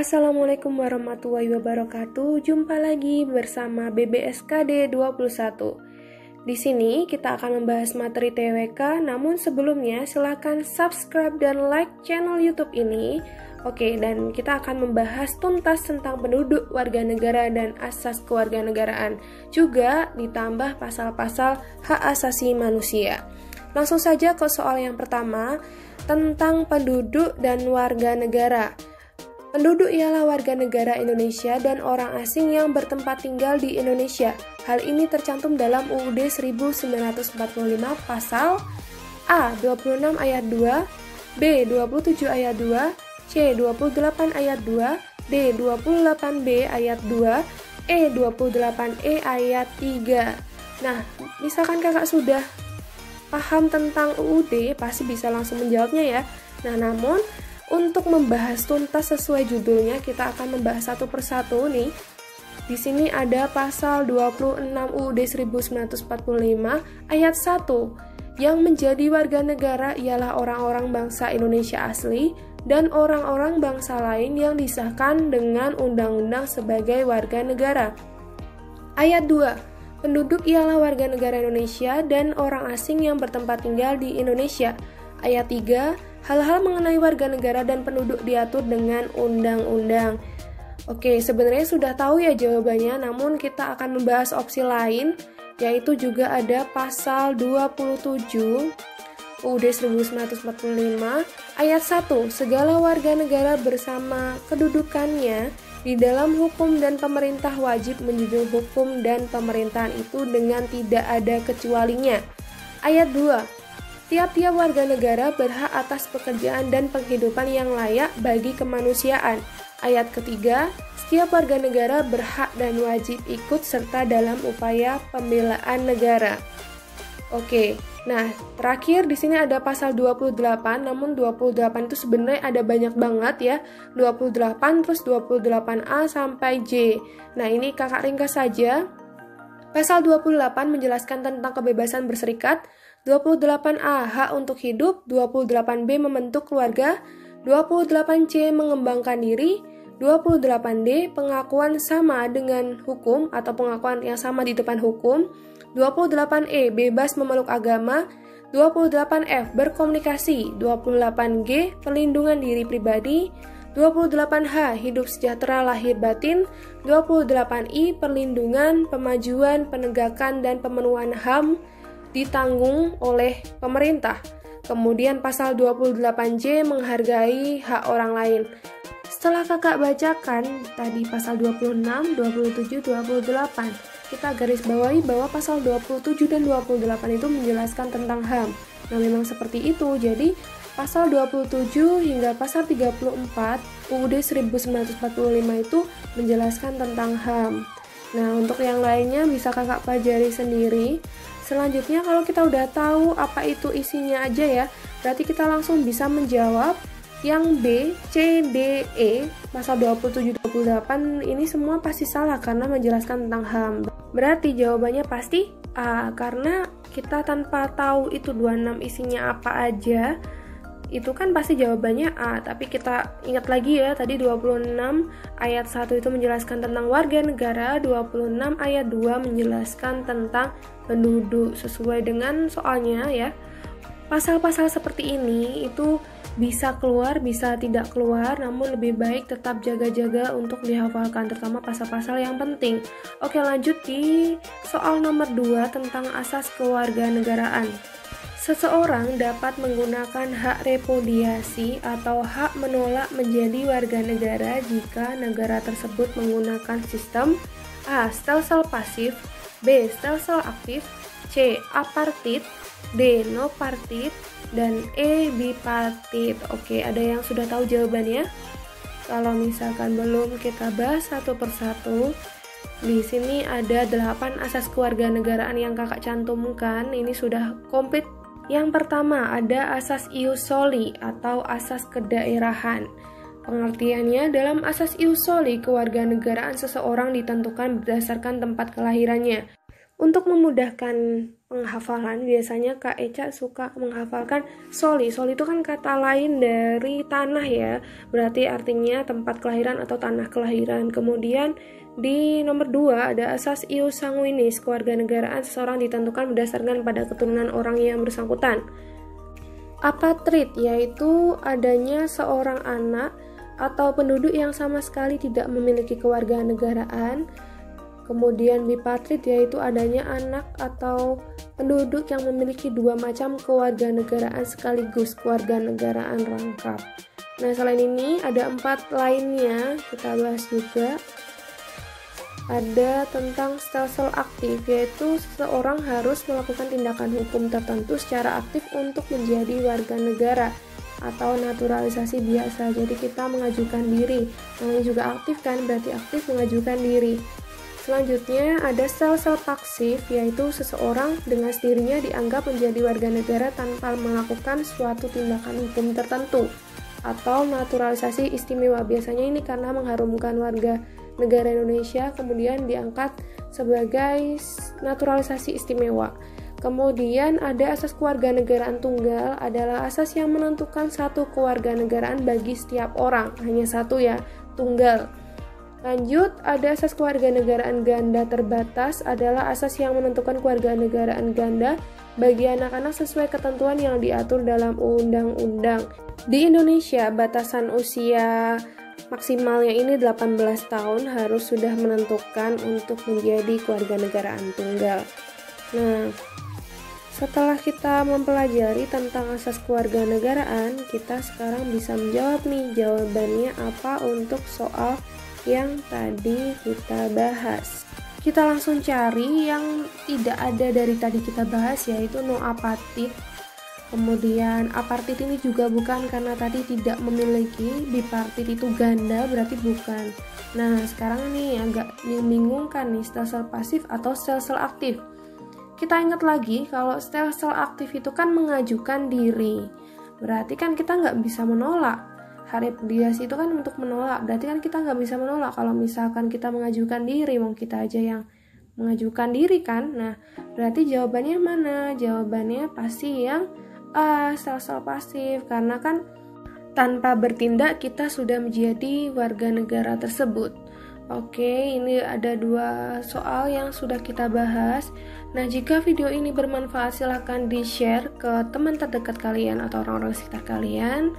Assalamualaikum warahmatullahi wabarakatuh. Jumpa lagi bersama BBSKD 21. Di sini kita akan membahas materi TWK, namun sebelumnya silakan subscribe dan like channel YouTube ini. Oke, dan kita akan membahas tuntas tentang penduduk, warga negara, dan asas kewarganegaraan. Juga ditambah pasal-pasal hak asasi manusia. Langsung saja ke soal yang pertama, tentang penduduk dan warga negara. Penduduk ialah warga negara Indonesia dan orang asing yang bertempat tinggal di Indonesia. Hal ini tercantum dalam UUD 1945 pasal A. 26 ayat 2, B. 27 ayat 2, C. 28 ayat 2, D. 28B ayat 2, E. 28E ayat 3. Nah, misalkan kakak sudah paham tentang UUD, pasti bisa langsung menjawabnya ya. Nah, namun untuk membahas tuntas sesuai judulnya, kita akan membahas satu persatu nih. Di sini ada pasal 26 UUD 1945 ayat 1. Yang menjadi warga negara ialah orang-orang bangsa Indonesia asli dan orang-orang bangsa lain yang disahkan dengan undang-undang sebagai warga negara. Ayat 2. Penduduk ialah warga negara Indonesia dan orang asing yang bertempat tinggal di Indonesia. Ayat 3. Hal-hal mengenai warga negara dan penduduk diatur dengan undang-undang. Oke, sebenarnya sudah tahu ya jawabannya, namun kita akan membahas opsi lain, yaitu juga ada pasal 27 UUD 1945 ayat 1. Segala warga negara bersama kedudukannya di dalam hukum dan pemerintah wajib menjunjung hukum dan pemerintahan itu dengan tidak ada kecualinya. Ayat 2. Tiap-tiap warga negara berhak atas pekerjaan dan penghidupan yang layak bagi kemanusiaan. Ayat ketiga, setiap warga negara berhak dan wajib ikut serta dalam upaya pembelaan negara. Oke, nah terakhir di sini ada pasal 28, namun 28 itu sebenarnya ada banyak banget ya. 28 terus 28A sampai J. Nah ini kakak ringkas saja. Pasal 28 menjelaskan tentang kebebasan berserikat, 28A hak untuk hidup, 28B membentuk keluarga, 28C mengembangkan diri, 28D pengakuan sama dengan hukum atau pengakuan yang sama di depan hukum, 28E bebas memeluk agama, 28F berkomunikasi, 28G perlindungan diri pribadi, 28H hidup sejahtera lahir batin, 28I perlindungan, pemajuan, penegakan, dan pemenuhan HAM ditanggung oleh pemerintah. Kemudian pasal 28J menghargai hak orang lain. Setelah kakak bacakan tadi pasal 26, 27, 28, kita garis bawahi bahwa pasal 27 dan 28 itu menjelaskan tentang HAM. Nah memang seperti itu, jadi pasal 27 hingga pasal 34 UUD 1945 itu menjelaskan tentang HAM. Nah untuk yang lainnya bisa kakak pelajari sendiri. Selanjutnya kalau kita udah tahu apa itu isinya aja ya, berarti kita langsung bisa menjawab yang B, C, D, E, pasal 27-28 ini semua pasti salah karena menjelaskan tentang HAM. Berarti jawabannya pasti A, karena kita tanpa tahu itu 26 isinya apa aja, itu kan pasti jawabannya A. Tapi kita ingat lagi ya, tadi 26 ayat 1 itu menjelaskan tentang warga negara, 26 ayat 2 menjelaskan tentang penduduk sesuai dengan soalnya ya. Pasal-pasal seperti ini itu bisa keluar, bisa tidak keluar, namun lebih baik tetap jaga-jaga untuk dihafalkan, terutama pasal-pasal yang penting. Oke, lanjut di soal nomor 2 tentang asas kewarganegaraan. Seseorang dapat menggunakan hak repudiasi atau hak menolak menjadi warga negara jika negara tersebut menggunakan sistem A. Stelsel pasif, B. Stelsel aktif, C. Apartit, D. No partit, dan E. Bipartit. Oke, ada yang sudah tahu jawabannya? Kalau misalkan belum, kita bahas satu persatu. Di sini ada 8 asas kewarganegaraan yang kakak cantumkan. Ini sudah komplit. Yang pertama ada asas ius soli atau asas kedaerahan. Pengertiannya, dalam asas ius soli kewarganegaraan seseorang ditentukan berdasarkan tempat kelahirannya. Untuk memudahkan penghafalan, biasanya Kak Eca suka menghafalkan soli. Soli itu kan kata lain dari tanah ya, berarti artinya tempat kelahiran atau tanah kelahiran. Kemudian di nomor 2 ada asas ius sanguinis, kewarganegaraan seseorang ditentukan berdasarkan pada keturunan orang yang bersangkutan. Apatrid yaitu adanya seorang anak atau penduduk yang sama sekali tidak memiliki kewarganegaraan. Kemudian bipatrid yaitu adanya anak atau penduduk yang memiliki 2 macam kewarganegaraan sekaligus, kewarganegaraan rangkap. Nah, selain ini ada 4 lainnya kita bahas juga. Ada tentang stelsel aktif, yaitu seseorang harus melakukan tindakan hukum tertentu secara aktif untuk menjadi warga negara atau naturalisasi biasa. Jadi kita mengajukan diri. Namanya juga aktif kan, berarti aktif mengajukan diri. Selanjutnya ada stelsel pasif, yaitu seseorang dengan sendirinya dianggap menjadi warga negara tanpa melakukan suatu tindakan hukum tertentu atau naturalisasi istimewa. Biasanya ini karena mengharumkan warga negara Indonesia kemudian diangkat sebagai naturalisasi istimewa. Kemudian ada asas kewarganegaraan tunggal, adalah asas yang menentukan satu kewarganegaraan bagi setiap orang, hanya satu ya, tunggal. Lanjut, ada asas kewarganegaraan ganda terbatas, adalah asas yang menentukan kewarganegaraan ganda bagi anak-anak sesuai ketentuan yang diatur dalam undang-undang. Di Indonesia, batasan usia maksimalnya ini 18 tahun harus sudah menentukan untuk menjadi kewarganegaraan tunggal. Nah, setelah kita mempelajari tentang asas kewarganegaraan, kita sekarang bisa menjawab nih jawabannya apa untuk soal yang tadi kita bahas. Kita langsung cari yang tidak ada dari tadi kita bahas, yaitu no apatrid. Kemudian apartheid ini juga bukan karena tadi tidak memiliki, bipartit itu ganda berarti bukan. Nah, sekarang nih agak membingungkan nih, stelsel pasif atau stelsel aktif. Kita ingat lagi kalau stelsel aktif itu kan mengajukan diri, berarti kan kita nggak bisa menolak. Repudiasi itu kan untuk menolak, berarti kan kita nggak bisa menolak. Kalau misalkan kita mengajukan diri, mau kita aja yang mengajukan diri kan. Nah, berarti jawabannya mana? Jawabannya pasti yang A, stelsel pasif, karena kan tanpa bertindak kita sudah menjadi warga negara tersebut. Oke, ini ada 2 soal yang sudah kita bahas. Nah, jika video ini bermanfaat silahkan di-share ke teman terdekat kalian atau orang-orang sekitar kalian.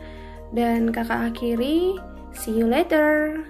Dan kakak akhiri, see you later.